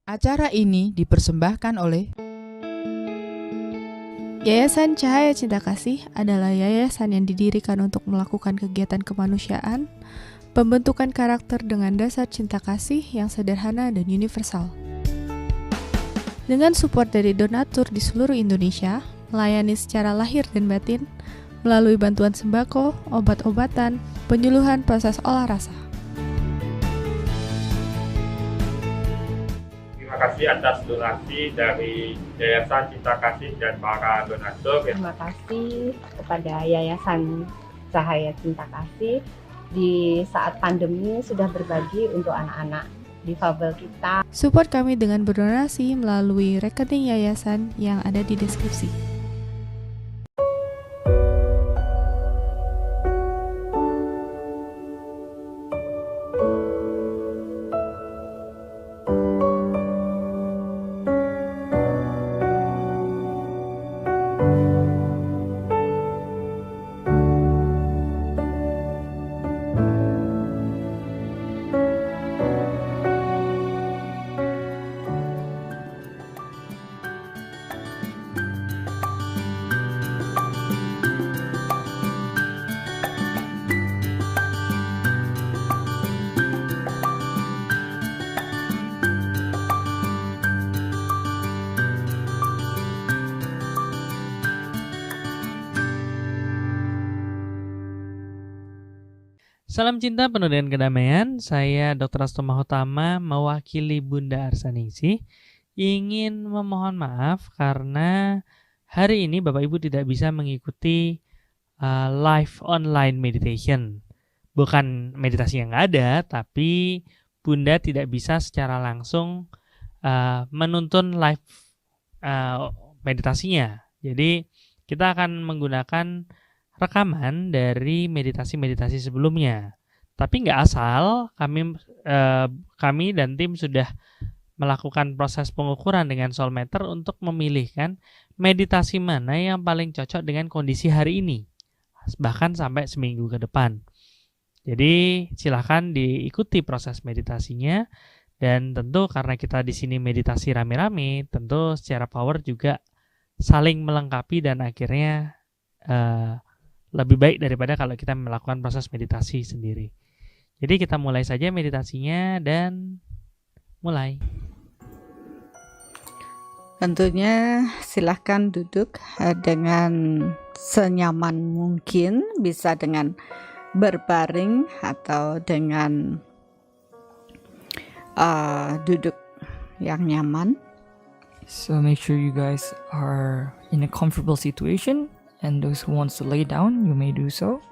Acara ini dipersembahkan oleh Yayasan Cahaya Cinta Kasih adalah yayasan yang didirikan untuk melakukan kegiatan kemanusiaan, pembentukan karakter dengan dasar cinta kasih yang sederhana dan universal. Dengan support dari donatur di seluruh Indonesia, melayani secara lahir dan batin, melalui bantuan sembako, obat-obatan, penyuluhan proses olah rasa. Terima kasih atas donasi dari Yayasan Cinta Kasih dan para donatur. Terima kasih kepada Yayasan Cahaya Cinta Kasih di saat pandemi sudah berbagi untuk anak-anak difabel kita. Support kami dengan berdonasi melalui rekening yayasan yang ada di deskripsi. Salam cinta penuh dengan kedamaian. Saya Dr. Asto Mahutama mewakili Bunda Arsaningsih ingin memohon maaf karena hari ini Bapak Ibu tidak bisa mengikuti live online meditation. Bukan meditasi yang nggak ada, tapi Bunda tidak bisa secara langsung menuntun live meditasinya. Jadi kita akan menggunakan rekaman dari meditasi-meditasi sebelumnya. Tapi nggak asal, kami dan tim sudah melakukan proses pengukuran dengan Soulmeter untuk memilihkan meditasi mana yang paling cocok dengan kondisi hari ini, bahkan sampai seminggu ke depan. Jadi silakan diikuti proses meditasinya, dan tentu karena kita di sini meditasi rame-rame, tentu secara power juga saling melengkapi dan akhirnya lebih baik daripada kalau kita melakukan proses meditasi sendiri. Jadi kita mulai saja meditasinya dan mulai. Tentunya silahkan duduk dengan senyaman mungkin, bisa dengan berbaring atau dengan duduk yang nyaman. So make sure you guys are in a comfortable situation. And those who wants to lay down, you may do so.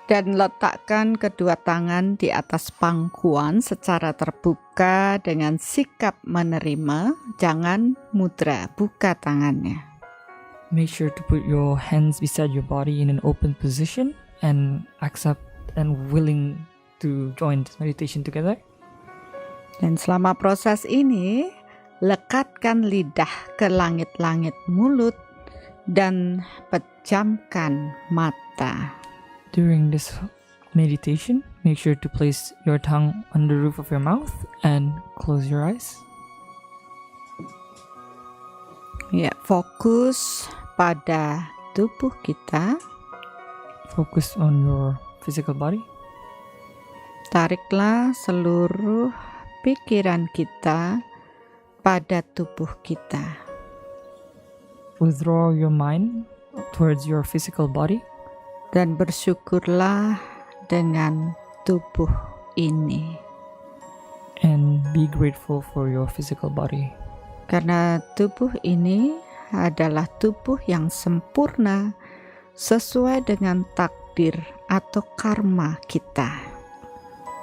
Dan letakkan kedua tangan di atas pangkuan secara terbuka dengan sikap menerima. Jangan mudra, buka tangannya. Make sure to put your hands beside your body in an open position and accept and willing to join this meditation together. Dan selama proses ini, lekatkan lidah ke langit-langit mulut dan pejamkan mata. During this meditation, make sure to place your tongue on the roof of your mouth and close your eyes. Ya, fokus pada tubuh kita. Focus on your physical body. Tariklah seluruh pikiran kita pada tubuh kita. Withdraw your mind towards your physical body. Dan bersyukurlah dengan tubuh ini. And be grateful for your physical body. Karena tubuh ini adalah tubuh yang sempurna sesuai dengan takdir atau karma kita.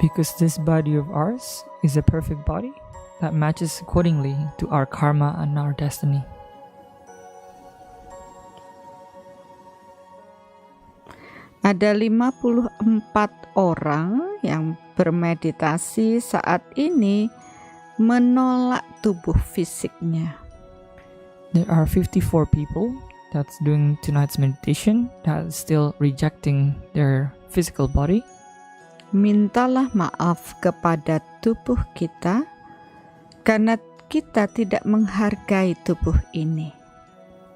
Because this body of ours is a perfect body that matches accordingly to our karma and our destiny. Ada 54 orang yang bermeditasi saat ini menolak tubuh fisiknya. There are 54 people that's doing tonight's meditation that is still rejecting their physical body. Mintalah maaf kepada tubuh kita karena kita tidak menghargai tubuh ini.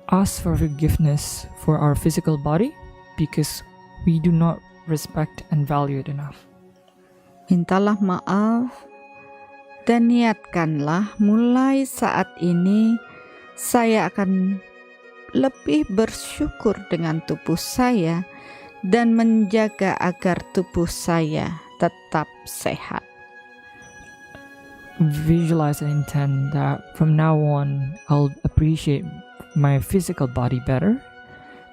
Ask for forgiveness for our physical body because we do not respect and value it enough. Mintalah maaf dan niatkanlah mulai saat ini saya akan lebih bersyukur dengan tubuh saya dan menjaga agar tubuh saya tetap sehat. Visualize and intend that from now on I'll appreciate my physical body better,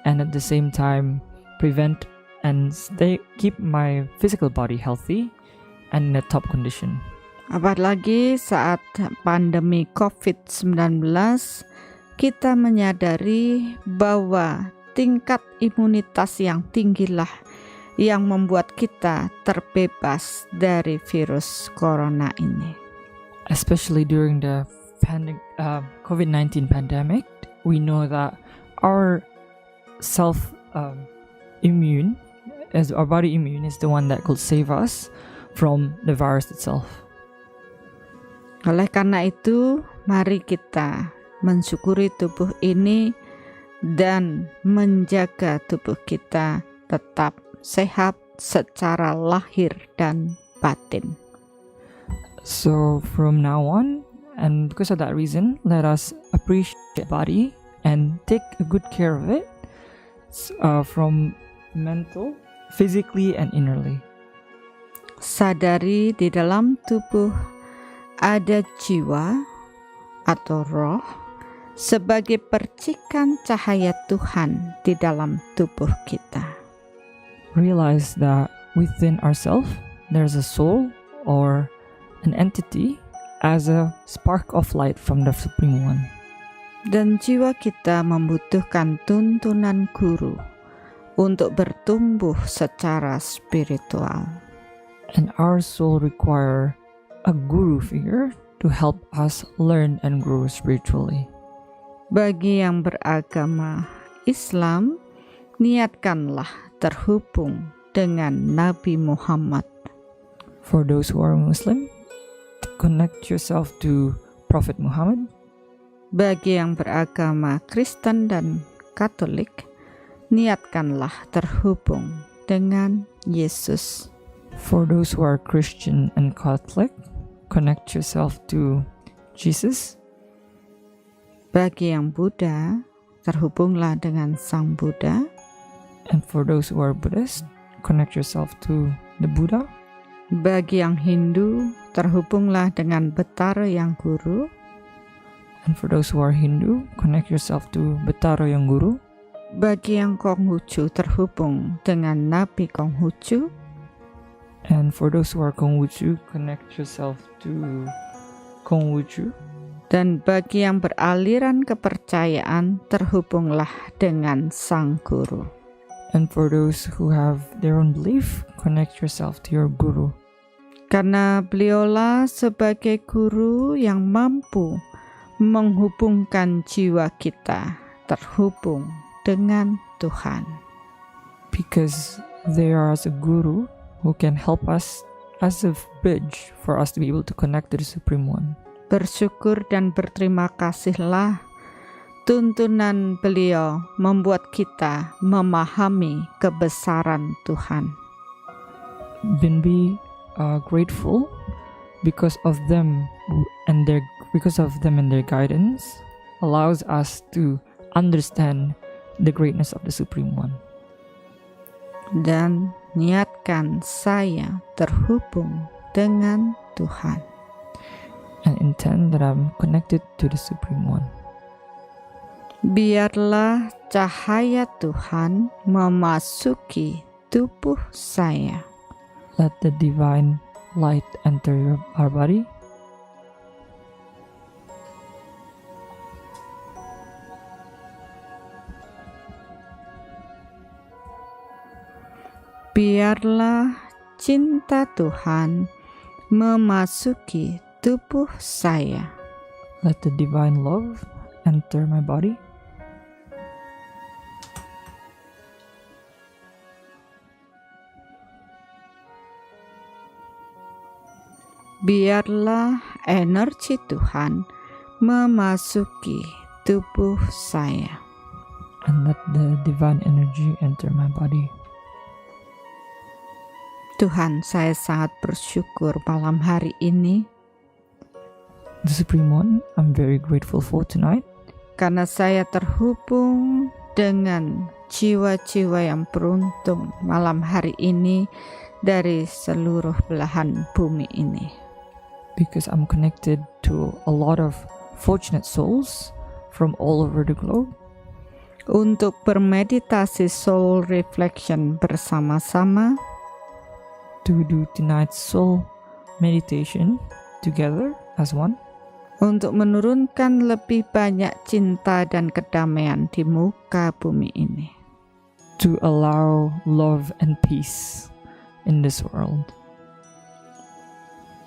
and at the same time prevent and keep my physical body healthy and in a top condition. Apalagi saat pandemi COVID-19, kita menyadari bahwa tingkat imunitas yang tinggilah yang membuat kita terbebas dari virus corona ini. Especially during the COVID-19 pandemic, we know that our immune, as our body immune, is the one that could save us from the virus itself. Oleh karena itu, mari kita mensyukuri tubuh ini dan menjaga tubuh kita tetap sehat secara lahir dan batin. So from now on, and because of that reason, let us appreciate the body and take a good care of it from mental, physically, and innerly. Sadari di dalam tubuh ada jiwa atau roh sebagai percikan cahaya Tuhan di dalam tubuh kita. Realize that within ourselves there's a soul or an entity as a spark of light from the Supreme One. Dan jiwa kita membutuhkan tuntunan guru untuk bertumbuh secara spiritual. And our soul require a guru figure to help us learn and grow spiritually. Bagi yang beragama Islam, niatkanlah terhubung dengan Nabi Muhammad. For those who are Muslim, connect yourself to Prophet Muhammad. Bagi yang beragama Kristen dan Katolik, niatkanlah terhubung dengan Yesus. For those who are Christian and Catholic, connect yourself to Jesus. Bagi yang Buddha, terhubunglah dengan Sang Buddha. And for those who are Buddhist, connect yourself to the Buddha. Bagi yang Hindu, terhubunglah dengan Betara Yang Guru. And for those who are Hindu, connect yourself to Betara Yang Guru. Bagi yang Konghucu, terhubung dengan Nabi Konghucu. And for those who are Konghucu, connect yourself to Konghucu. Dan bagi yang beraliran kepercayaan, terhubunglah dengan Sang Guru. And for those who have their own belief, connect yourself to your Guru. Karena beliaulah sebagai guru yang mampu menghubungkan jiwa kita terhubung dengan Tuhan. Because they are as a guru who can help us as a bridge for us to be able to connect to the Supreme One. Bersyukur dan berterima kasihlah tuntunan beliau membuat kita memahami kebesaran Tuhan. Then be grateful because of them and their guidance allows us to understand the greatness of the Supreme One. Dan niatkan saya terhubung dengan Tuhan. And intend that I'm connected to the Supreme One. Biarlah cahaya Tuhan memasuki tubuh saya. Let the divine light enter our body. Biarlah cinta Tuhan memasuki tubuh saya. Let the divine love enter my body. Biarlah energi Tuhan memasuki tubuh saya. And let the divine energy enter my body. Tuhan, saya sangat bersyukur malam hari ini The Supreme One, I'm very grateful for tonight karena saya terhubung dengan jiwa-jiwa yang beruntung malam hari ini dari seluruh belahan bumi ini. because I'm connected to a lot of fortunate souls from all over the globe Untuk bermeditasi soul reflection bersama-sama, to do tonight's soul meditation together as one, untuk menurunkan lebih banyak cinta dan kedamaian di muka bumi ini. to allow love and peace in this world.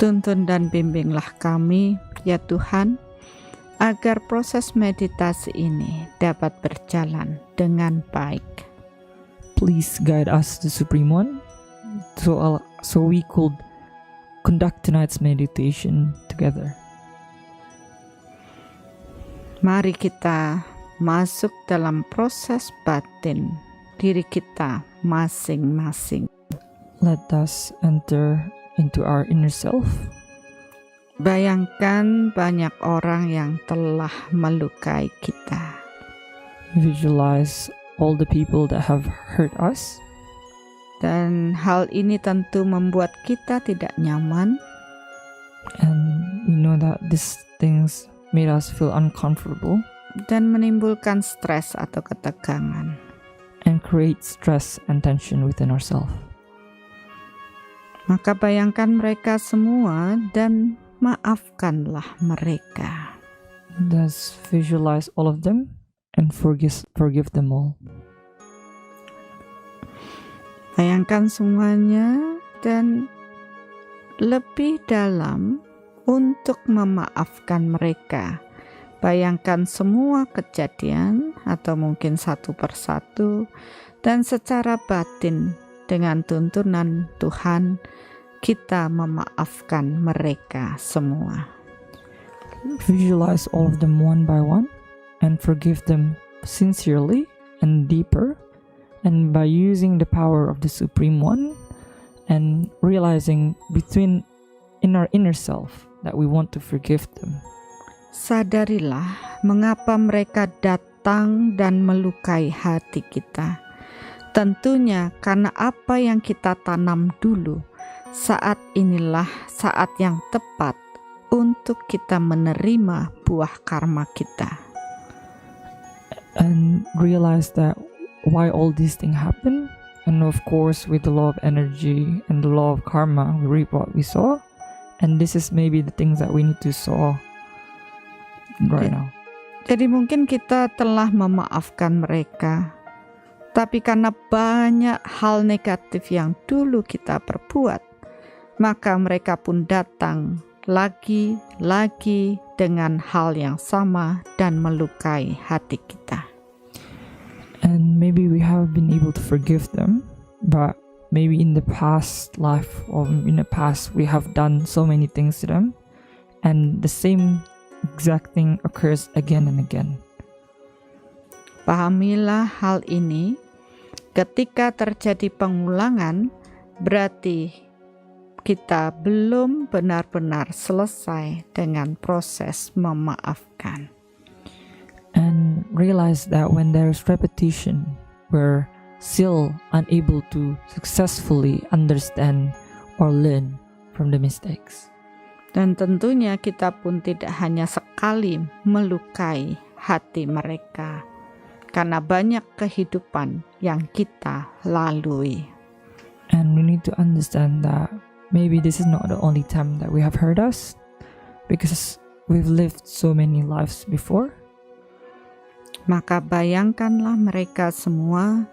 Tuntun dan bimbinglah kami, ya Tuhan, agar proses meditasi ini dapat berjalan dengan baik. Please guide us, the Supreme One, so we could conduct tonight's meditation together. Mari kita masuk dalam proses batin diri kita masing-masing. Let us enter into our inner self. Bayangkan banyak orang yang telah melukai kita. Visualize all the people that have hurt us, Dan hal ini tentu membuat kita tidak nyaman, and we know that these things made us feel uncomfortable dan menimbulkan stres atau ketegangan. and create stress and tension within ourselves. Maka bayangkan mereka semua dan maafkanlah mereka. Let's visualize all of them and forgive them all. Bayangkan semuanya dan lebih dalam untuk memaafkan mereka. Bayangkan semua kejadian atau mungkin satu persatu dan secara batin dengan tuntunan Tuhan kita memaafkan mereka semua. Visualize all of them one by one and forgive them sincerely and deeper, and by using the power of the Supreme One and realizing in our inner self that we want to forgive them. Sadarilah mengapa mereka datang dan melukai hati kita. Tentunya karena apa yang kita tanam dulu. Saat inilah saat yang tepat untuk kita menerima buah karma kita. And realize that why all these things happen, and of course with the law of energy and the law of karma we reap what we sow, and this is maybe the things that we need to sow right now. Jadi mungkin kita telah memaafkan mereka, tapi karena banyak hal negatif yang dulu kita perbuat, maka mereka pun datang lagi dengan hal yang sama dan melukai hati kita. And maybe we have been able to forgive them, but maybe in the past life or in the past we have done so many things to them, and the same exact thing occurs again and again. Pahamilah hal ini, ketika terjadi pengulangan berarti kita belum benar-benar selesai dengan proses memaafkan. And realize that when there's repetition, we're still unable to successfully understand or learn from the mistakes. Dan tentunya kita pun tidak hanya sekali melukai hati mereka, karena banyak kehidupan yang kita lalui. And we need to understand that maybe this is not the only time that we have hurt us, because we've lived so many lives before. Maka bayangkanlah mereka semua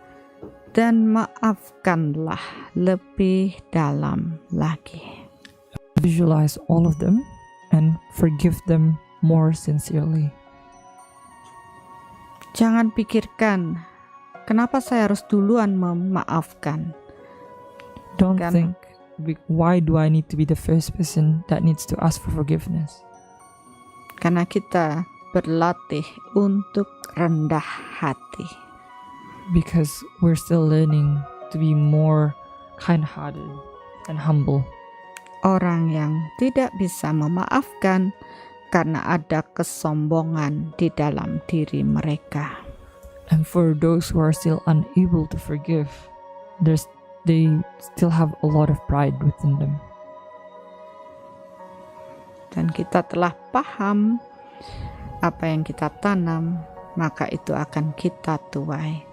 dan maafkanlah lebih dalam lagi. Visualize all of them and forgive them more sincerely. Jangan pikirkan, kenapa saya harus duluan memaafkan? Don't Kan- think, why do I need to be the first person that needs to ask for forgiveness? Karena kita berlatih untuk rendah hati. Because we're still learning to be more kind-hearted and humble. Orang yang tidak bisa memaafkan karena ada kesombongan di dalam diri mereka. And for those who are still unable to forgive, they still have a lot of pride within them. Dan kita telah paham apa yang kita tanam, maka itu akan kita tuai.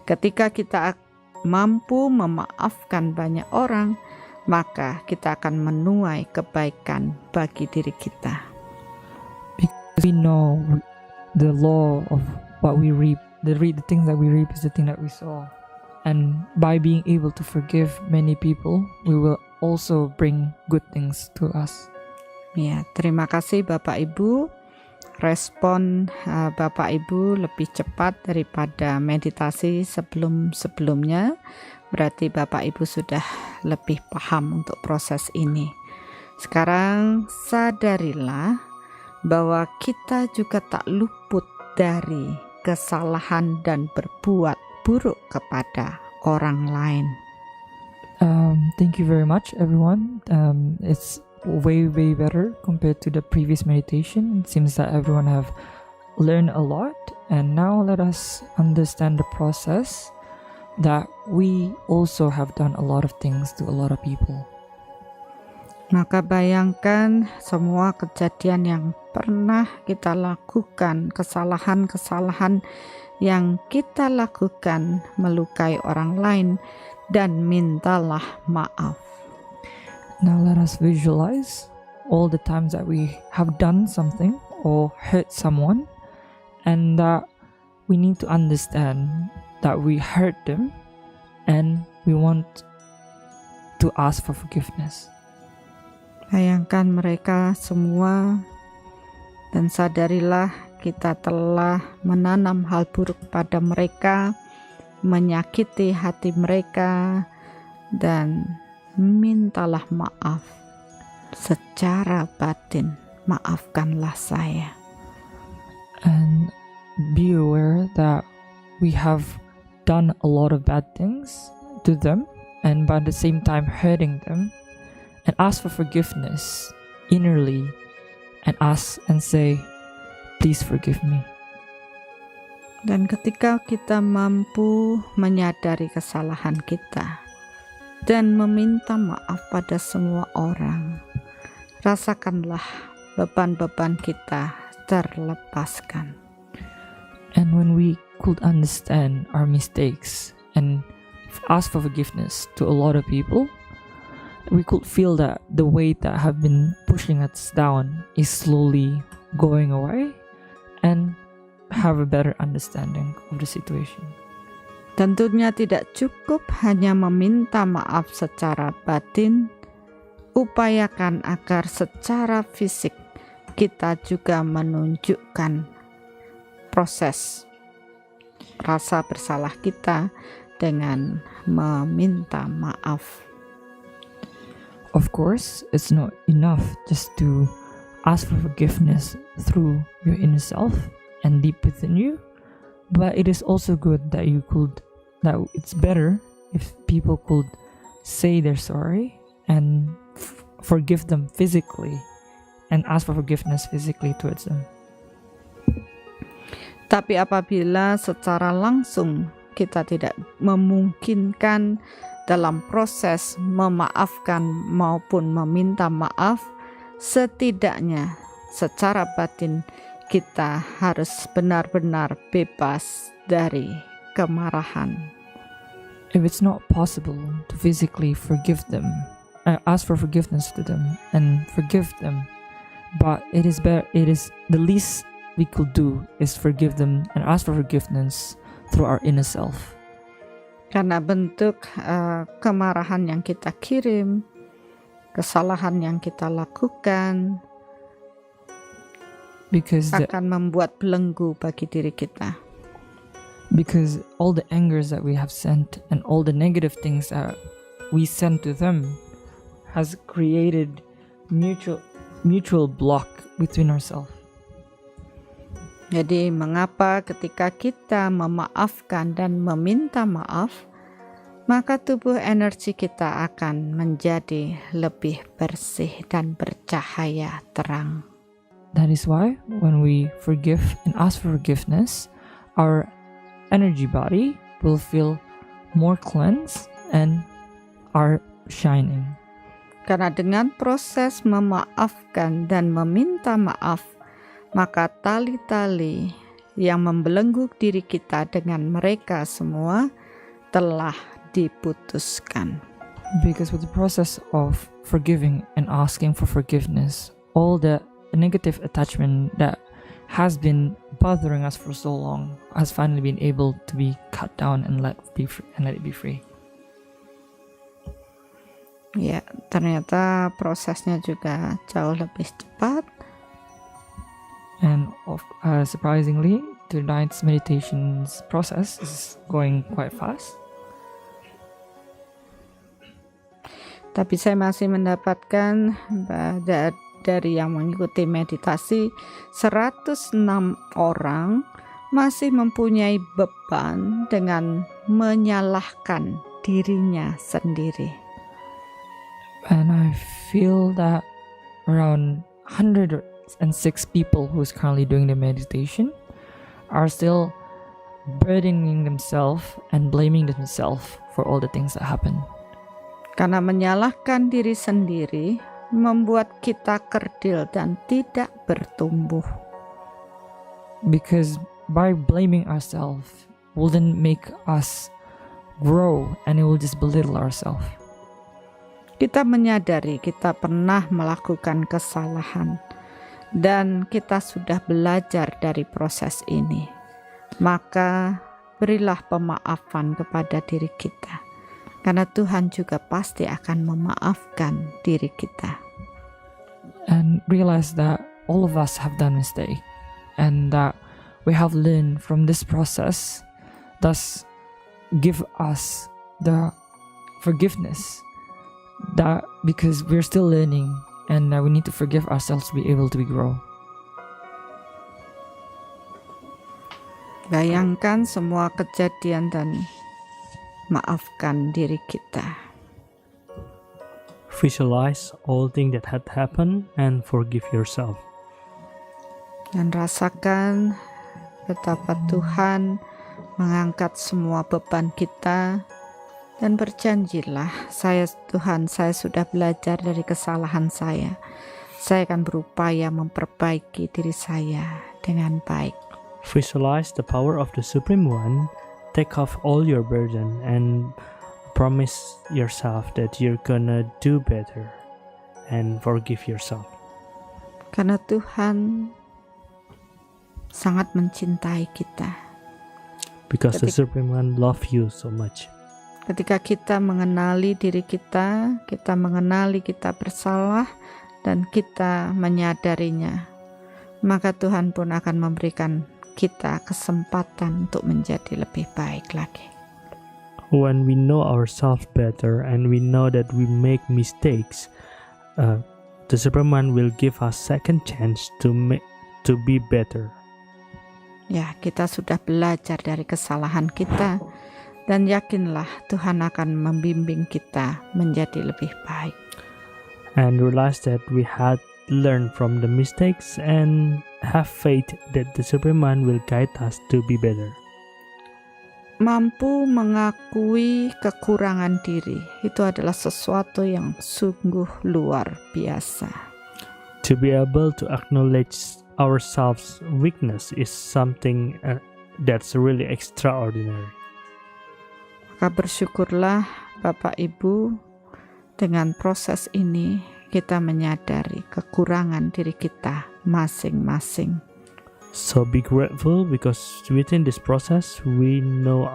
Ketika kita mampu memaafkan banyak orang, maka kita akan menuai kebaikan bagi diri kita. Because we know the law of what we reap, the things that we reap is the thing that we sow. And by being able to forgive many people, we will also bring good things to us. Ya, terima kasih Bapak Ibu. Respon Bapak Ibu lebih cepat daripada meditasi sebelumnya. Berarti Bapak Ibu sudah lebih paham untuk proses ini. Sekarang sadarilah bahwa kita juga tak luput dari kesalahan dan berbuat buruk kepada orang lain. Thank you very much, everyone. It's way better compared to the previous meditation. It seems that everyone have learned a lot, and now let us understand the process that we also have done a lot of things to a lot of people. Maka bayangkan semua kejadian yang pernah kita lakukan, kesalahan-kesalahan yang kita lakukan melukai orang lain, dan mintalah maaf. Now let us visualize all the times that we have done something or hurt someone, and that we need to understand that we hurt them and we want to ask for forgiveness. Bayangkan mereka semua dan sadarilah kita telah menanam hal buruk pada mereka, menyakiti hati mereka, dan mintalah maaf secara batin. Maafkanlah saya. And be aware that we have done a lot of bad things to them, and by the same time hurting them, and ask for forgiveness innerly, and ask and say, please forgive me. Dan ketika kita mampu menyadari kesalahan kita dan meminta maaf pada semua orang, rasakanlah beban-beban kita terlepaskan. And when we could understand our mistakes and ask for forgiveness to a lot of people, we could feel that the weight that have been pushing us down is slowly going away, and have a better understanding of the situation. Tentunya tidak cukup hanya meminta maaf secara batin, upayakan agar secara fisik kita juga menunjukkan proses rasa bersalah kita dengan meminta maaf. Of course, it's not enough just to ask for forgiveness through your inner self and deep within you, but it is also good that it's better if people could say they're sorry and forgive them physically and ask for forgiveness physically towards them. Tapi apabila secara langsung kita tidak memungkinkan dalam proses memaafkan maupun meminta maaf, setidaknya secara batin kita harus benar-benar bebas dari kemarahan. If it's not possible to physically forgive them, ask for forgiveness to them and forgive them, but it is the least we could do is forgive them and ask for forgiveness through our inner self. Karena bentuk kemarahan yang kita kirim, kesalahan yang kita lakukan, akan membuat belenggu bagi diri kita. Because all the angers that we have sent and all the negative things that we sent to them has created mutual block between ourselves. Jadi mengapa ketika kita memaafkan dan meminta maaf, maka tubuh energi kita akan menjadi lebih bersih dan bercahaya terang. That is why when we forgive and ask for forgiveness, our energy body will feel more cleansed and are shining. Karena dengan proses memaafkan dan meminta maaf, maka tali-tali yang membelenggu diri kita dengan mereka semua telah diputuskan. Because with the process of forgiving and asking for forgiveness, all the negative attachment that has been bothering us for so long has finally been able to be cut down and let it be free. Ya, ternyata prosesnya juga jauh lebih cepat. And surprisingly, tonight's meditation's process is going quite fast. Tapi saya masih mendapatkan dari yang mengikuti meditasi 106 orang masih mempunyai beban dengan menyalahkan dirinya sendiri. And I feel that around 106 people who's currently doing the meditation are still burdening themselves and blaming themselves for all the things that happen. Karena menyalahkan diri sendiri membuat kita kerdil dan tidak bertumbuh. Because by blaming ourselves wouldn't make us grow and it will just belittle ourselves. Kita menyadari kita pernah melakukan kesalahan dan kita sudah belajar dari proses ini. Maka berilah pemaafan kepada diri kita. Karena Tuhan juga pasti akan memaafkan diri kita. And realize that all of us have done mistake and that we have learned from this process. Thus give us the forgiveness that because we're still learning and we need to forgive ourselves to be able to grow. Bayangkan semua kejadian dan maafkan diri kita. Visualize all things that had happened and forgive yourself. Dan rasakan betapa Tuhan mengangkat semua beban kita. Dan berjanjilah, Tuhan, saya sudah belajar dari kesalahan saya. Saya akan berupaya memperbaiki diri saya dengan baik. Visualize the power of the Supreme One. Take off all your burden and promise yourself that you're gonna do better and forgive yourself. Karena Tuhan sangat mencintai kita. Because the Supreme One loves you so much. Ketika kita mengenali diri kita, kita mengenali kita bersalah dan kita menyadarinya, maka Tuhan pun akan memberikan kita kesempatan untuk menjadi lebih baik lagi. When we know ourselves better and we know that we make mistakes, the Supreme One will give us second chance to be better. Ya, kita sudah belajar dari kesalahan kita dan yakinlah Tuhan akan membimbing kita menjadi lebih baik. And realize that we had learned from the mistakes and have faith that the Supreme One will guide us to be better. Mampu mengakui kekurangan diri itu adalah sesuatu yang sungguh luar biasa. To be able to acknowledge ourselves' weakness is something that's really extraordinary. Maka bersyukurlah Bapak Ibu, dengan proses ini kita menyadari kekurangan diri kita masing-masing. So be grateful because within this process we know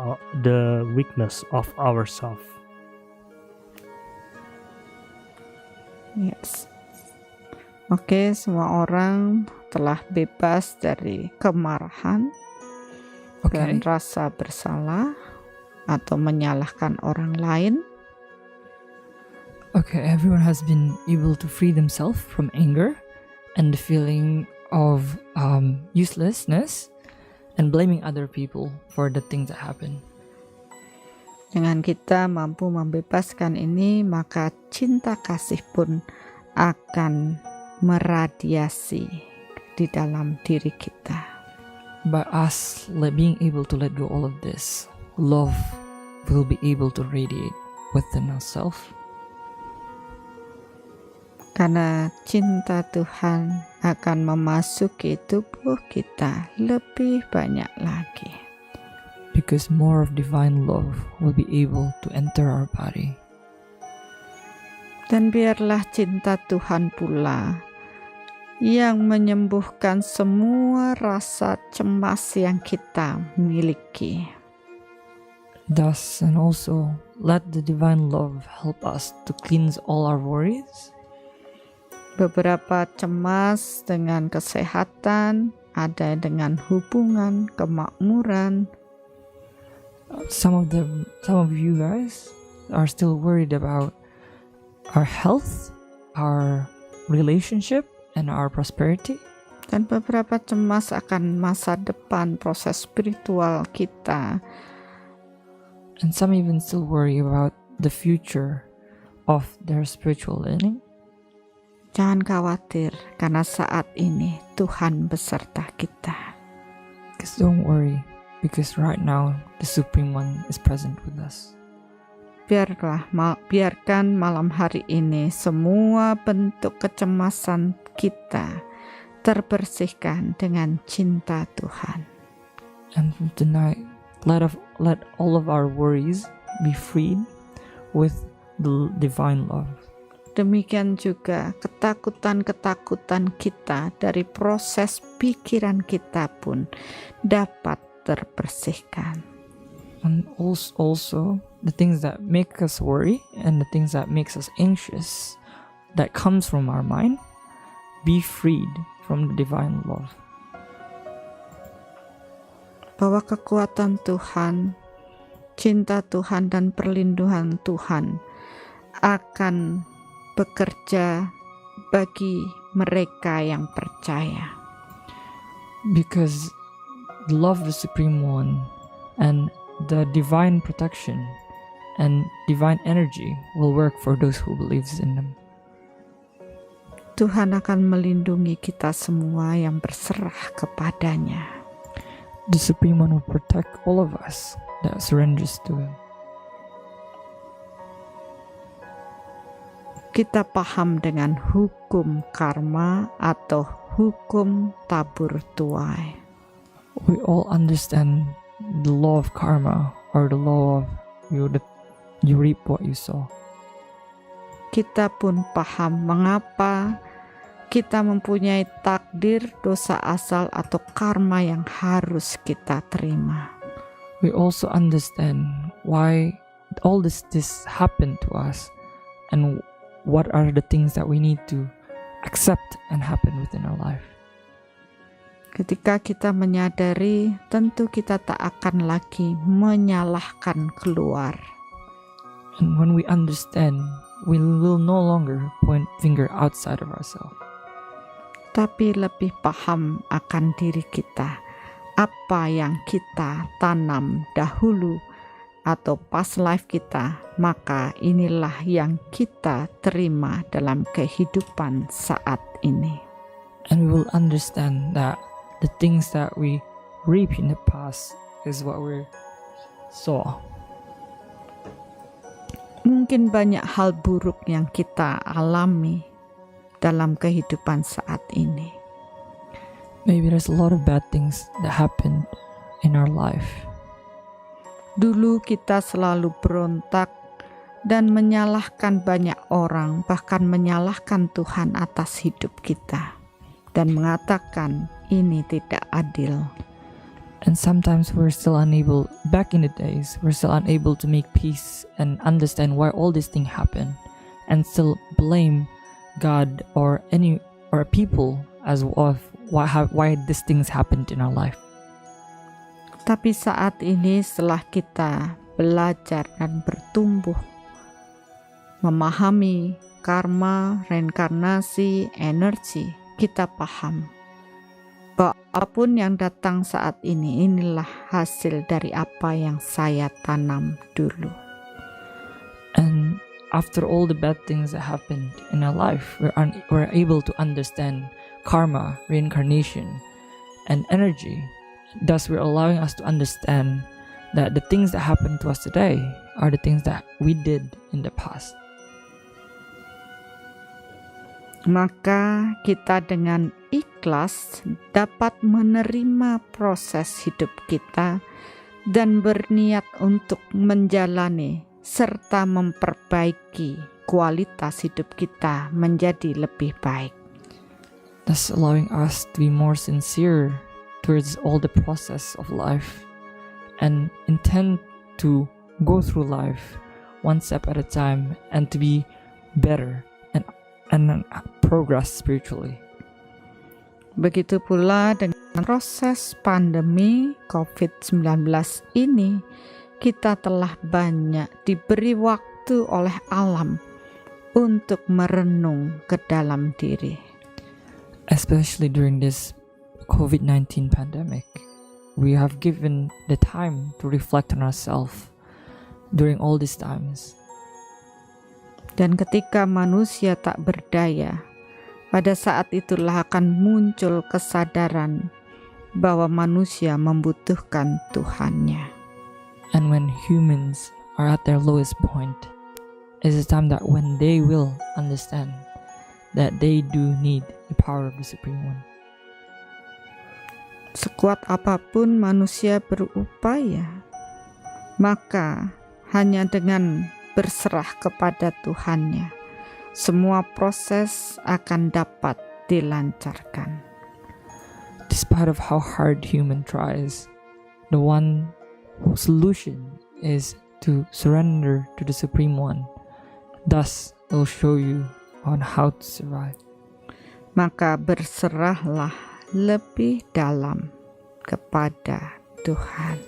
the weakness of ourselves. Yes. Oke, semua orang telah bebas dari kemarahan dan rasa bersalah atau menyalahkan orang lain. Okay, everyone has been able to free themselves from anger and the feeling of uselessness and blaming other people for the things that happen. Dengan kita mampu membebaskan ini, maka cinta kasih pun akan meradiasi di dalam diri kita. By us being able to let go all of this, love will be able to radiate within ourselves. Karena cinta Tuhan akan memasuki tubuh kita lebih banyak lagi. Because more of divine love will be able to enter our body. Dan biarlah cinta Tuhan pula yang menyembuhkan semua rasa cemas yang kita miliki. Thus, and also, let the divine love help us to cleanse all our worries. Beberapa cemas dengan kesehatan, ada dengan hubungan, kemakmuran. Some of you guys are still worried about our health, our relationship, and our prosperity. Dan beberapa cemas akan masa depan, proses spiritual kita. And some even still worry about the future of their spiritual learning. Jangan khawatir, karena saat ini Tuhan beserta kita. Because don't worry, because right now the Supreme One is present with us. Biarkan malam hari ini semua bentuk kecemasan kita terbersihkan dengan cinta Tuhan. And tonight, let all of our worries be freed with the divine love. Demikian juga ketakutan-ketakutan kita dari proses pikiran kita pun dapat terbersihkan. And also the things that make us worry and the things that makes us anxious that comes from our mind be freed from the divine love. Bahwa kekuatan Tuhan, cinta Tuhan dan perlindungan Tuhan akan bekerja bagi mereka yang percaya. Because the love of the Supreme One and the divine protection and divine energy will work for those who believes in them. Tuhan akan melindungi kita semua yang berserah kepadanya. The Supreme One will protect all of us that surrenders to Him. Kita paham dengan hukum karma atau hukum tabur tuai. We all understand the law of karma or the law of you reap what you sow. Kita pun paham mengapa kita mempunyai takdir dosa asal atau karma yang harus kita terima. We also understand why all this happened to us and what are the things that we need to accept and happen within our life. Ketika kita menyadari, tentu kita tak akan lagi menyalahkan keluar. And when we understand, we will no longer point finger outside of ourselves. Tapi lebih paham akan diri kita, apa yang kita tanam dahulu atau past life kita, maka inilah yang kita terima dalam kehidupan saat ini. And we will understand that the things that we reap in the past is what we saw. Mungkin banyak hal buruk yang kita alami dalam kehidupan saat ini. Maybe there's a lot of bad things that happened in our life. Dulu kita selalu berontak dan menyalahkan banyak orang, bahkan menyalahkan Tuhan atas hidup kita, dan mengatakan ini tidak adil. And sometimes we're still unable, back in the days, we're still unable to make peace and understand why all these things happen, and still blame God or people as of why these things happened in our life. Tapi saat ini setelah kita belajar dan bertumbuh, memahami karma, reinkarnasi, energi, kita paham bahwa apapun yang datang saat ini, inilah hasil dari apa yang saya tanam dulu. And after all the bad things that happened in our life, we're able to understand karma, reincarnation, and energy. Thus, we're allowing us to understand that the things that happen to us today are the things that we did in the past. Maka kita dengan ikhlas dapat menerima proses hidup kita dan berniat untuk menjalani serta memperbaiki kualitas hidup kita menjadi lebih baik. Thus allowing us to be more sincere towards all the process of life and intend to go through life one step at a time and to be better and progress spiritually. Begitu pula dengan proses pandemi COVID-19 ini, kita telah banyak diberi waktu oleh alam untuk merenung ke dalam diri. Especially during this COVID-19 pandemic, we have given the time to reflect on ourselves during all these times. Dan ketika manusia tak berdaya, pada saat itulah akan muncul kesadaran bahwa manusia membutuhkan Tuhannya. And when humans are at their lowest point, is the time that when they will understand that they do need the power of the Supreme One. Sekuat apapun manusia berupaya, maka hanya dengan berserah kepada Tuhannya, semua proses akan dapat dilancarkan. Despite of how hard human tries, the one solution is to surrender to the Supreme One. Thus, it will show you on how to survive. Maka berserahlah lebih dalam kepada Tuhan.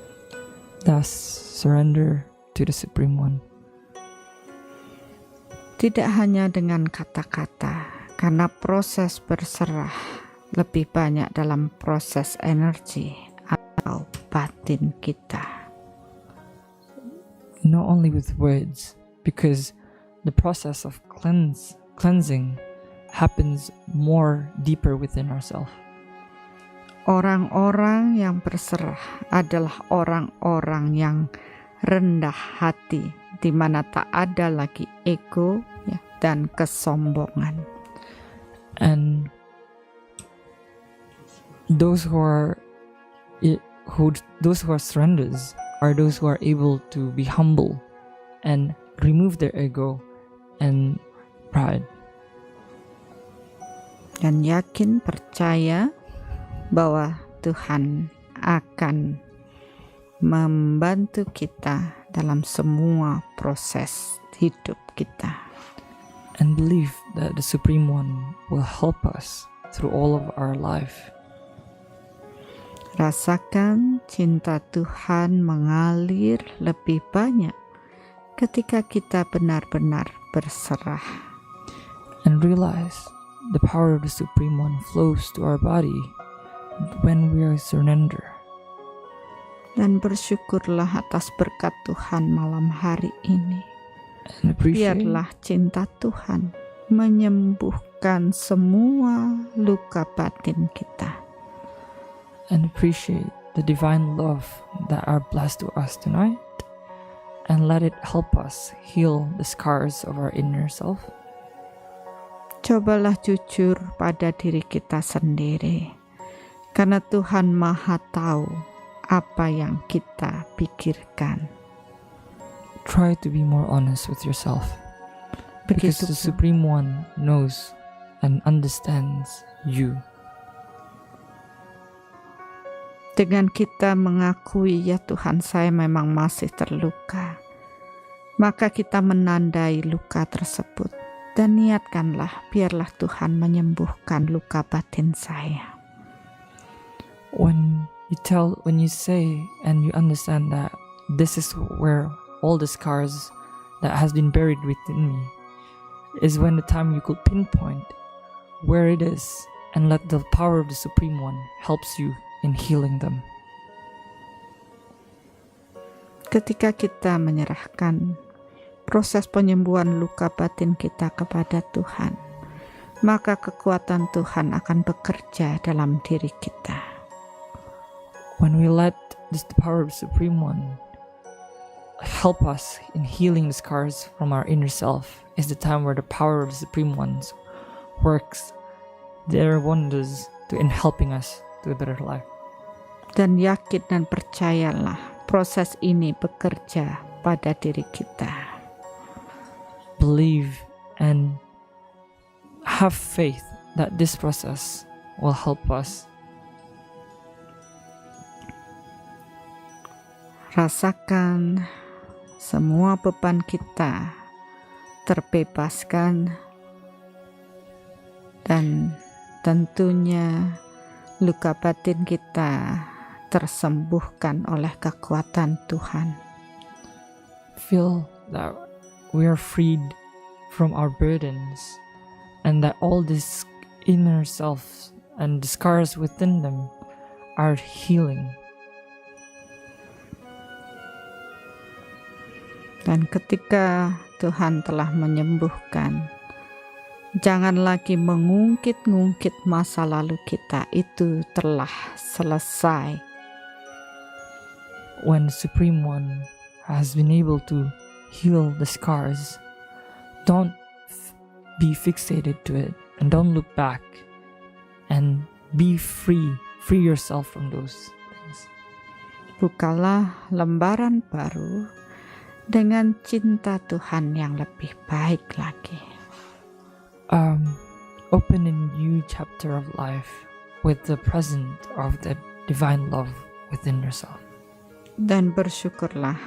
Thus, surrender to the Supreme One. Tidak hanya dengan kata-kata, karena proses berserah lebih banyak dalam proses energi atau batin kita. Not only with words, because the process of cleansing happens more deeper within ourselves. Orang-orang yang berserah adalah orang-orang yang rendah hati, di mana tak ada lagi ego dan kesombongan. And those who are surrenders are those who are able to be humble and remove their ego and pride. Dan yakin percaya bahwa Tuhan akan membantu kita dalam semua proses hidup kita. And believe that the Supreme One will help us through all of our life. Rasakan cinta Tuhan mengalir lebih banyak ketika kita benar-benar berserah. And realize the power of the Supreme One flows to our body when we are surrender. Dan bersyukurlah atas berkat Tuhan malam hari ini. And appreciate Biarlah cinta Tuhan menyembuhkan semua luka batin kita. and appreciate the divine love that are blessed to us tonight, and let it help us heal the scars of our inner self. Cobalah jujur pada diri kita sendiri, karena Tuhan Maha Tahu apa yang kita pikirkan. Try to be more honest with yourself, because the Supreme One knows and understands you. Dengan kita mengakui, ya Tuhan, saya memang masih terluka, maka kita menandai luka tersebut dan niatkanlah, biarlah Tuhan menyembuhkan luka batin saya. When you say and you understand that this is where all the scars that has been buried within me, is when the time you could pinpoint where it is and let the power of the Supreme One helps you in healing them. Ketika kita menyerahkan proses penyembuhan luka batin kita kepada Tuhan, maka kekuatan Tuhan akan bekerja dalam diri kita. When we let the power of the Supreme One help us in healing the scars from our inner self, is the time where the power of the Supreme Ones works their wonders in helping us to a better life. Dan yakin dan percayalah, proses ini bekerja pada diri kita. Believe and have faith that this process will help us. Rasakan semua beban kita terbebaskan, dan tentunya luka batin kita tersembuhkan oleh kekuatan Tuhan. Feel that we are freed from our burdens, and that all these inner selves and the scars within them are healing. Dan ketika Tuhan telah menyembuhkan, jangan lagi mengungkit-ngungkit masa lalu kita, itu telah selesai. When the Supreme One has been able to heal the scars, don't be fixated to it, and don't look back, and be free yourself from those things. Bukalah lembaran baru dengan cinta Tuhan yang lebih baik lagi. Open a new chapter of life with the presence of the divine love within yourself. Dan bersyukurlah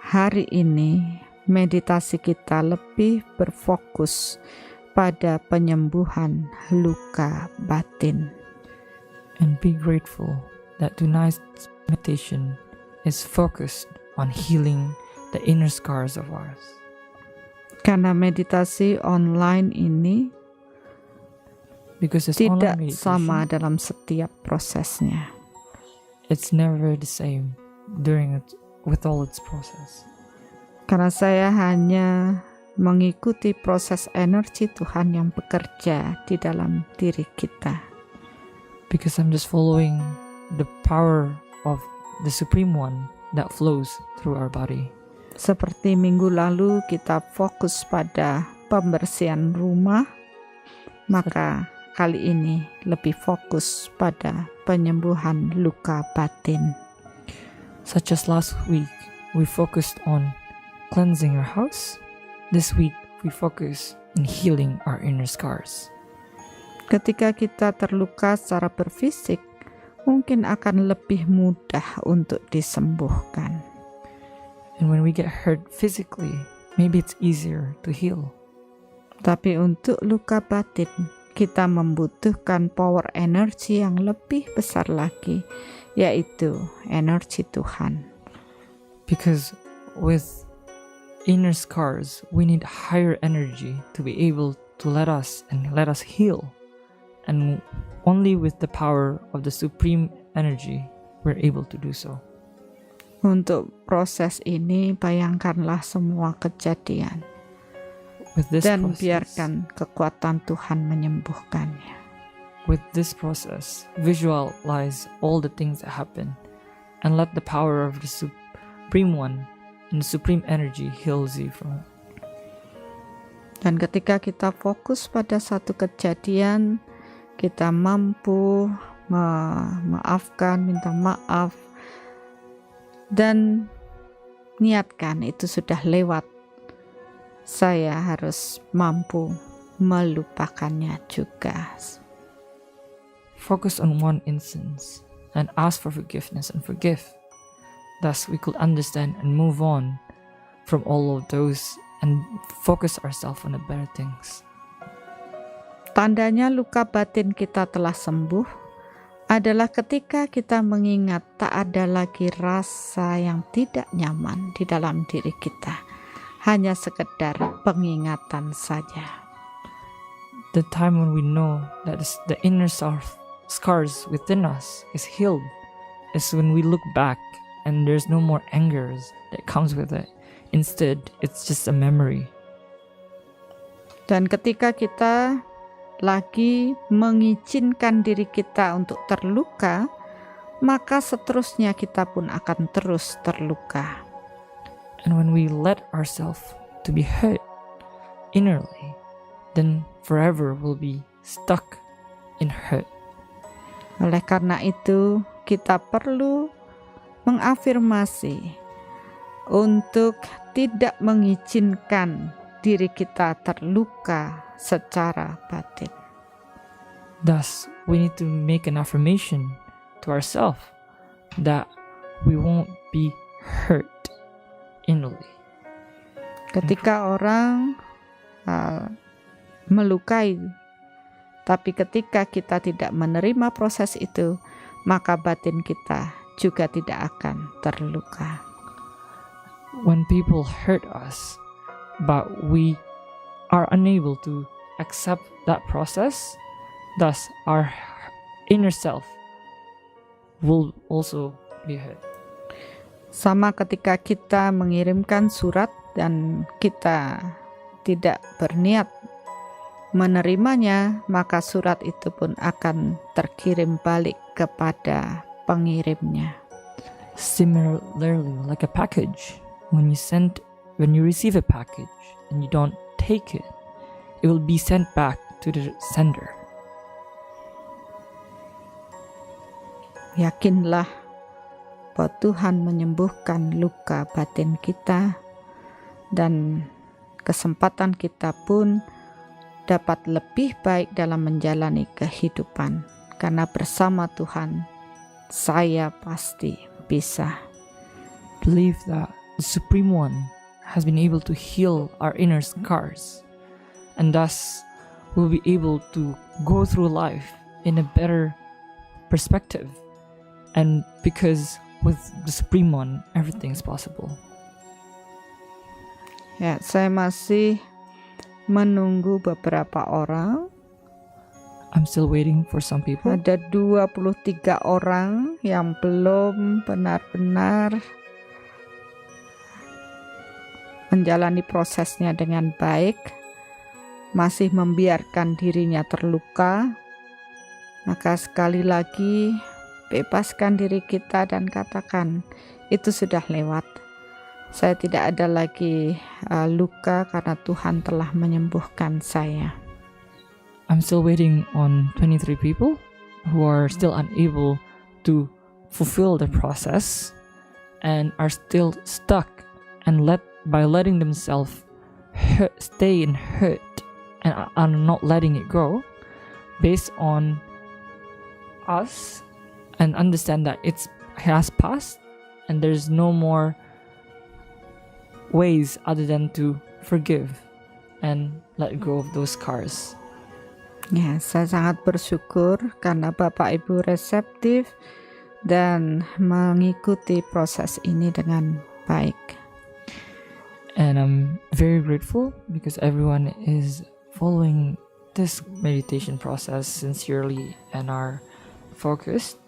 hari ini meditasi kita lebih berfokus pada penyembuhan luka batin. And be grateful that tonight's meditation is focused on healing the inner scars of ours. Karena meditasi online ini Because it's tidak online sama meditation, dalam setiap prosesnya. it's never the same with all its process. Karena saya hanya mengikuti proses energi Tuhan yang bekerja di dalam diri kita. Because I'm just following the power of the Supreme One that flows through our body. Seperti minggu lalu kita fokus pada pembersihan rumah, maka kali ini lebih fokus pada penyembuhan luka batin. Such as last week, we focused on cleansing our house. This week, we focus on healing our inner scars. Ketika kita terluka secara berfisik, mungkin akan lebih mudah untuk disembuhkan. And when we get hurt physically, maybe it's easier to heal. Tapi untuk luka batin, kita membutuhkan power energi yang lebih besar lagi, yaitu energi Tuhan. Because with inner scars, we need higher energy to be able to let us heal. And only with the power of the Supreme Energy, we're able to do so. Untuk proses ini, bayangkanlah semua kejadian With this dan process, biarkan kekuatan Tuhan menyembuhkannya. with this process, visualize all the things that happen, and let the power of the Supreme One and the Supreme Energy heals you from it. Dan ketika kita fokus pada satu kejadian, kita mampu memaafkan, minta maaf, dan niatkan itu sudah lewat. Saya harus mampu melupakannya juga. Focus on one instance and ask for forgiveness and forgive. Thus, we could understand and move on from all of those and focus ourselves on the better things. Tandanya luka batin kita telah sembuh adalah ketika kita mengingat tak ada lagi rasa yang tidak nyaman di dalam diri kita. Hanya sekedar pengingatan saja. the time when we know that the inner scars within us is healed is when we look back and there's no more angers that comes with it. Instead, it's just a memory. Dan ketika kita lagi mengizinkan diri kita untuk terluka, maka seterusnya kita pun akan terus terluka. And when we let ourselves to be hurt innerly, then forever we'll be stuck in hurt. Oleh karena itu, kita perlu mengafirmasi untuk tidak mengizinkan diri kita terluka secara batin. Thus, we need to make an affirmation to ourselves that we won't be hurt innerly. Ketika orang melukai, tapi ketika kita tidak menerima proses itu, maka batin kita juga tidak akan terluka. When people hurt us, but we are unable to accept that process, thus our inner self will also be hurt. Sama ketika kita mengirimkan surat dan kita tidak berniat menerimanya, maka surat itu pun akan terkirim balik kepada pengirimnya. Similarly, like a package, when you receive a package and you don't take it, it will be sent back to the sender. Yakinlah bahwa Tuhan menyembuhkan luka batin kita, dan kesempatan kita pun dapat lebih baik dalam menjalani kehidupan, karena bersama Tuhan saya pasti bisa. Believe that the Supreme One has been able to heal our inner scars, and thus we'll be able to go through life in a better perspective. And because with the Supreme One, everything is possible. Ya, saya masih menunggu beberapa orang. I'm still waiting for some people. Ada 23 orang yang belum benar-benar menjalani prosesnya dengan baik, masih membiarkan dirinya terluka. Maka sekali lagi, bebaskan diri kita dan katakan, itu sudah lewat. Saya tidak ada lagi luka karena Tuhan telah menyembuhkan saya. I'm still waiting on 23 people who are still unable to fulfill the process and are still stuck and by letting themselves stay in hurt and are not letting it go, based on us and understand that it has passed and there's no more ways other than to forgive and let go of those scars. Ya, saya sangat bersyukur karena Bapak Ibu reseptif dan mengikuti proses ini dengan baik. And I'm very grateful because everyone is following this meditation process sincerely and are focused.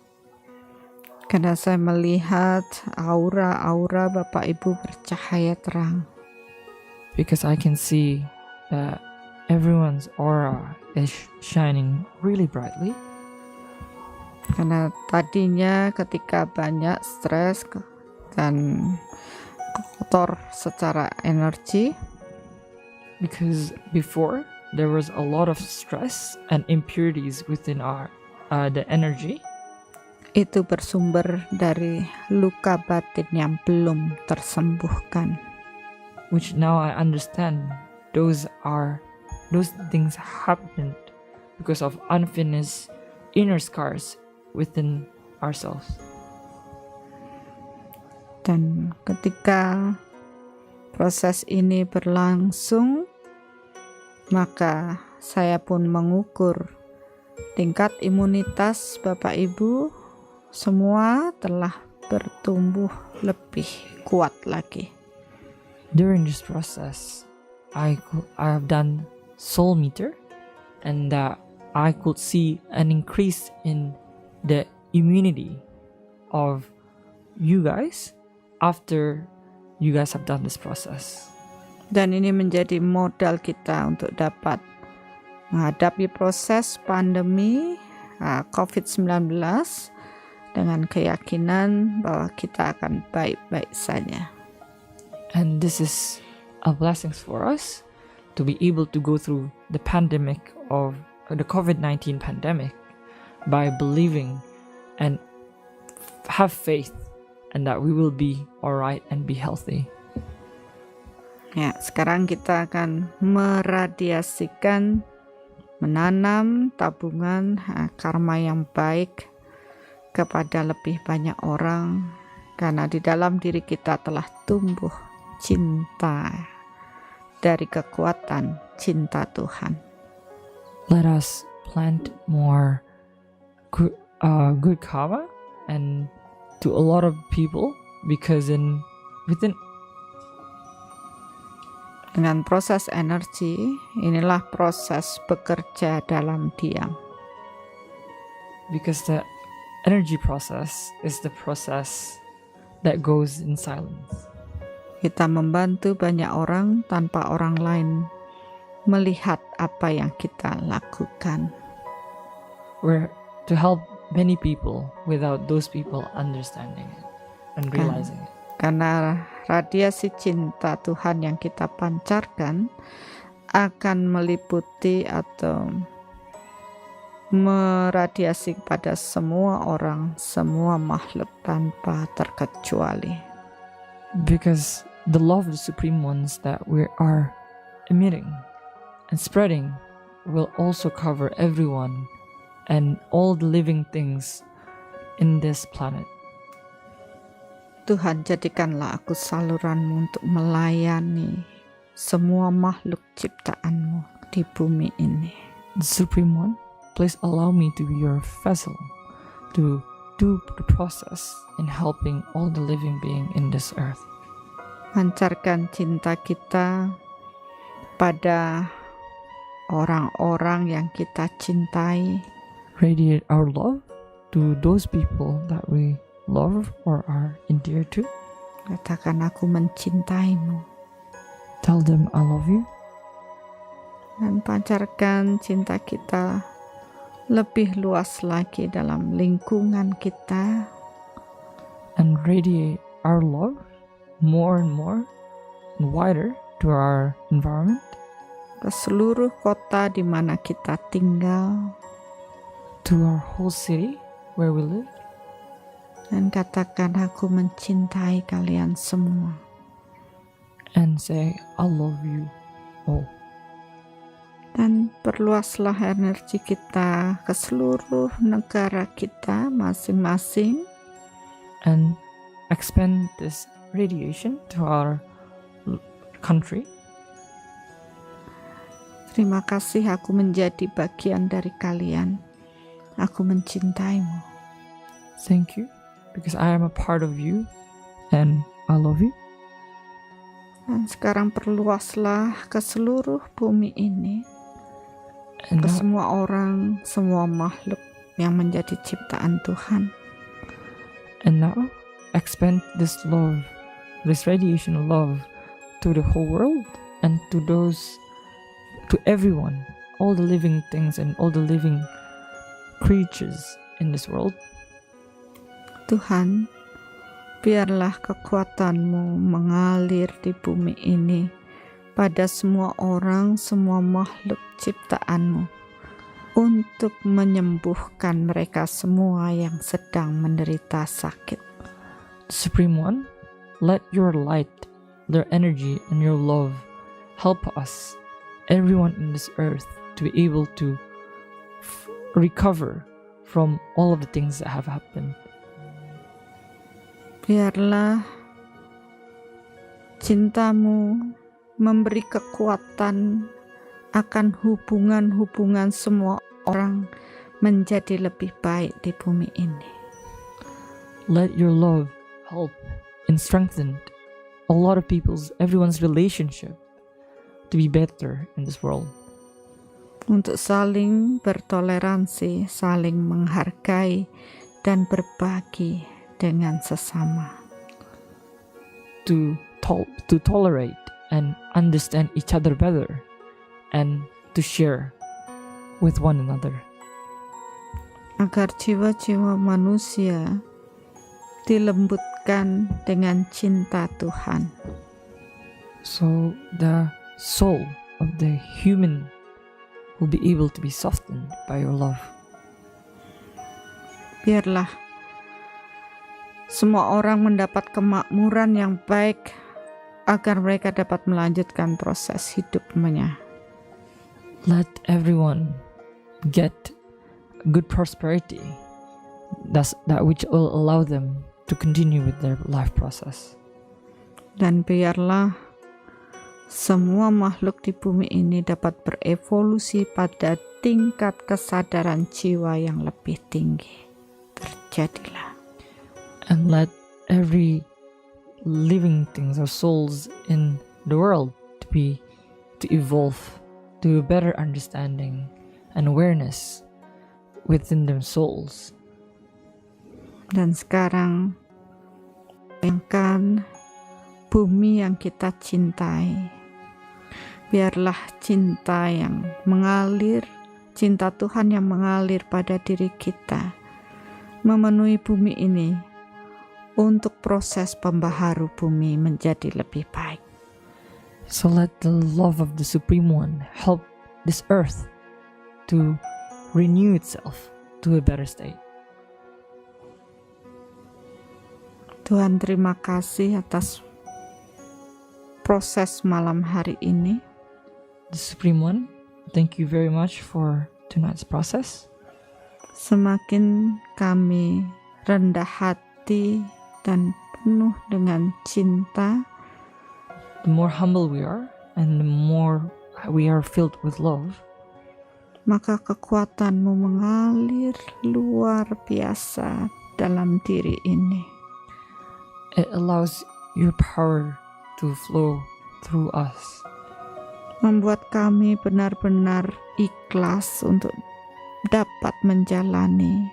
Karena saya melihat aura-aura Bapak Ibu bercahaya terang. Because I can see that everyone's aura is shining really brightly. Karena tadinya ketika banyak stres dan kotor secara energi. Because before there was a lot of stress and impurities within our the energy. Itu bersumber dari luka batin yang belum tersembuhkan. Which now I understand those things happened because of unfinished inner scars within ourselves. Dan ketika proses ini berlangsung, maka saya pun mengukur tingkat imunitas Bapak Ibu, semua telah bertumbuh lebih kuat lagi. During this process, I have done soul meter, and that I could see an increase in the immunity of you guys after you guys have done this process. Dan ini menjadi modal kita untuk dapat menghadapi proses pandemi COVID-19 dengan keyakinan bahwa kita akan baik-baik saja. And this is a blessing for us to be able to go through the pandemic of the COVID-19 pandemic by believing and have faith and that we will be alright and be healthy. Ya, sekarang kita akan meradiasikan, menanam tabungan karma yang baik kepada lebih banyak orang, karena di dalam diri kita telah tumbuh cinta dari kekuatan cinta Tuhan. Let us plant more good karma and to a lot of people, because within dengan proses energi, inilah proses bekerja dalam diam. Because the energy process is the process that goes in silence. Kita membantu banyak orang tanpa orang lain melihat apa yang kita lakukan. We're to help many people without those people understanding it and realizing it. Karena radiasi cinta Tuhan yang kita pancarkan akan meliputi atau meradiasi kepada semua orang, semua makhluk tanpa terkecuali. Because the love of the Supreme Ones that we are emitting and spreading will also cover everyone and all the living things in this planet. Tuhan, jadikanlah aku saluranmu untuk melayani semua makhluk ciptaanmu di bumi ini. The Supreme One, please allow me to be your vessel to do the process in helping all the living being in this earth. Pancarkan cinta kita pada orang-orang yang kita cintai. Radiate our love to those people that we love or are endear to. Katakan, aku mencintaimu. Tell them I love you. Dan pancarkan cinta kita lebih luas lagi dalam lingkungan kita. And radiate our love more and more and wider to our environment. Ke seluruh kota di mana kita tinggal. To our whole city where we live. Dan katakan, aku mencintai kalian semua. And say, I love you all. Dan perluaslah energi kita ke seluruh negara kita masing-masing. And expand this radiation to our country. Terima kasih, aku menjadi bagian dari kalian. Aku mencintaimu. Thank you, because I am a part of you and I love you. Dan sekarang perluaslah ke seluruh bumi ini, And ke now, semua orang, semua makhluk yang menjadi ciptaan Tuhan. and now expand this love, this radiation of love to the whole world and to everyone, all the living things and all the living creatures in this world. Tuhan, biarlah kekuatanmu mengalir di bumi ini pada semua orang, semua makhluk ciptaanmu, untuk menyembuhkan mereka semua yang sedang menderita sakit. Supreme One, let your light, your energy, and your love help us, everyone in this earth, to be able to recover from all of the things that have happened. Biarlah cintamu memberi kekuatan akan hubungan-hubungan semua orang menjadi lebih baik di bumi ini. Let your love help and strengthen a lot of everyone's relationship to be better in this world. untuk saling bertoleransi, saling menghargai, dan berbagi dengan sesama. To tolerate and understand each other better, and to share with one another. Agar jiwa-jiwa manusia dilembutkan dengan cinta Tuhan. So the soul of the human will be able to be softened by your love. Biarlah semua orang mendapat kemakmuran yang baik agar mereka dapat melanjutkan proses hidupnya. Let everyone get good prosperity, that which will allow them to continue with their life process. Dan biarlah semua makhluk di bumi ini dapat berevolusi pada tingkat kesadaran jiwa yang lebih tinggi. Terjadilah. And let every living things or souls in the world to evolve to a better understanding and awareness within their souls. Dan sekarang bayangkan bumi yang kita cintai. Biarlah cinta yang mengalir, cinta Tuhan yang mengalir pada diri kita, memenuhi bumi ini untuk proses pembaharu bumi menjadi lebih baik. So let the love of the Supreme One help this earth to renew itself to a better state. Tuhan, terima kasih atas proses malam hari ini. The Supreme One, thank you very much for tonight's process. Semakin kami rendah hati dan penuh dengan cinta, the more humble we are and the more we are filled with love, maka kekuatan-Mu mengalir luar biasa dalam diri ini. it allows your power to flow through us, Membuat kami benar-benar ikhlas untuk dapat menjalani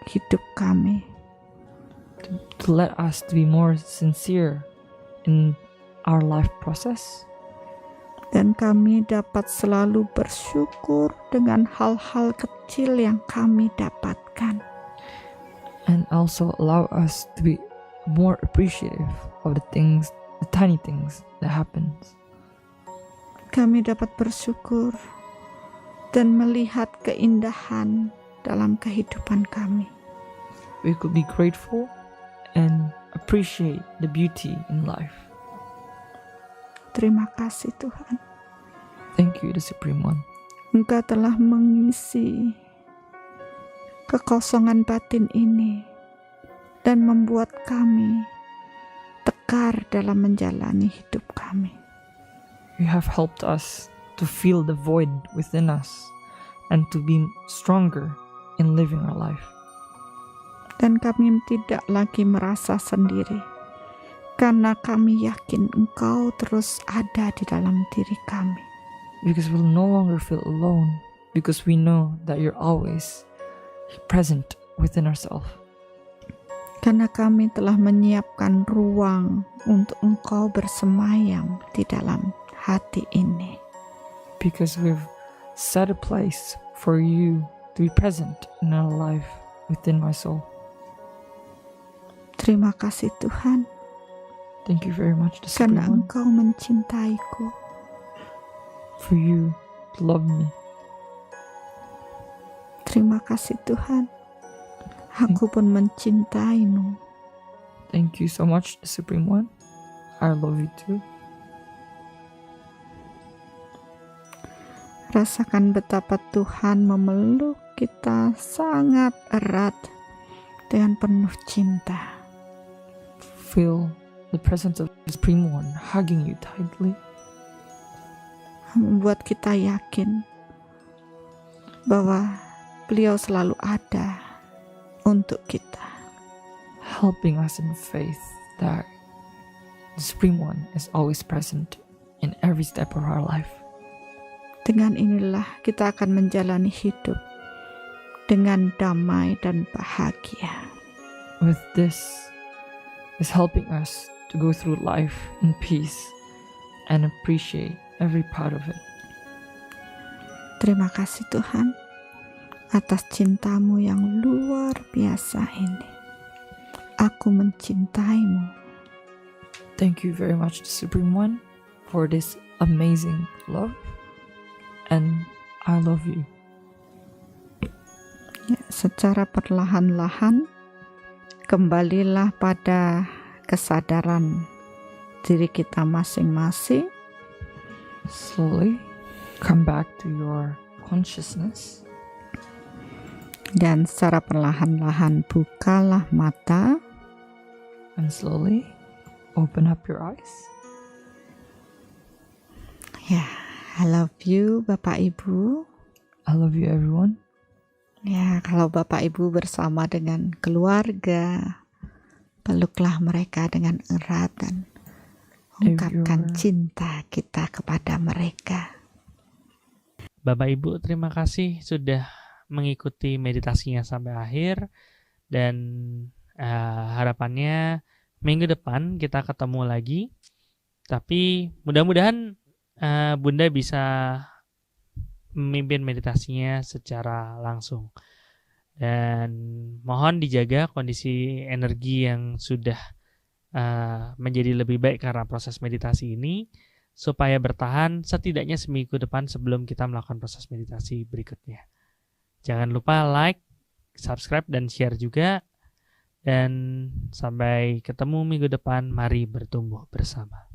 hidup kami. to let us to be more sincere in our life process, Dan kami dapat selalu bersyukur dengan hal-hal kecil yang kami dapatkan. and also allow us to be more appreciative of the tiny things that happens. Kami dapat bersyukur dan melihat keindahan dalam kehidupan kami. We could be grateful and appreciate the beauty in life. Terima kasih Tuhan. Thank you, the Supreme One. Engkau telah mengisi kekosongan batin ini dan membuat kami tegar dalam menjalani hidup kami. You have helped us to feel the void within us and to be stronger in living our life. Dan kami tidak lagi merasa sendiri, karena kami yakin Engkau terus ada di dalam diri kami. Because we'll no longer feel alone, because we know that you're always present within ourselves. Karena kami telah menyiapkan ruang untuk Engkau bersemayam di dalam hati ini. Because we've set a place for you to be present in our life within my soul. Terima kasih Tuhan, Thank you very much, the karena Supreme One, Engkau mencintaiku. for you to love me. Terima kasih Tuhan, aku pun mencintaimu. Thank you so much, the Supreme One. I love you too. Rasakan betapa Tuhan memeluk kita sangat erat dengan penuh cinta. Feel the presence of the Supreme One hugging you tightly, Membuat kita yakin bahwa Beliau selalu ada untuk kita. helping us in faith that the Supreme One is always present in every step of our life. Dengan inilah kita akan menjalani hidup dengan damai dan bahagia. With this is helping us to go through life in peace and appreciate every part of it. Terima kasih Tuhan atas cinta-Mu yang luar biasa ini. Aku mencintaimu. Thank you very much, the Supreme One, for this amazing love. And I love you. Ya, secara perlahan-lahan kembalilah pada kesadaran diri kita masing-masing. Slowly come back to your consciousness. Dan secara perlahan-lahan bukalah mata. And slowly open up your eyes. Ya, I love you Bapak Ibu. I love you everyone. Ya, kalau Bapak Ibu bersama dengan keluarga, peluklah mereka dengan erat dan ungkapkan cinta kita kepada mereka. Bapak Ibu, terima kasih sudah mengikuti meditasinya sampai akhir, dan harapannya minggu depan kita ketemu lagi. Tapi mudah-mudahan Bunda bisa memimpin meditasinya secara langsung, dan mohon dijaga kondisi energi yang sudah menjadi lebih baik karena proses meditasi ini, supaya bertahan setidaknya seminggu depan sebelum kita melakukan proses meditasi berikutnya. Jangan lupa like, subscribe, dan share juga. Dan sampai ketemu minggu depan, mari bertumbuh bersama.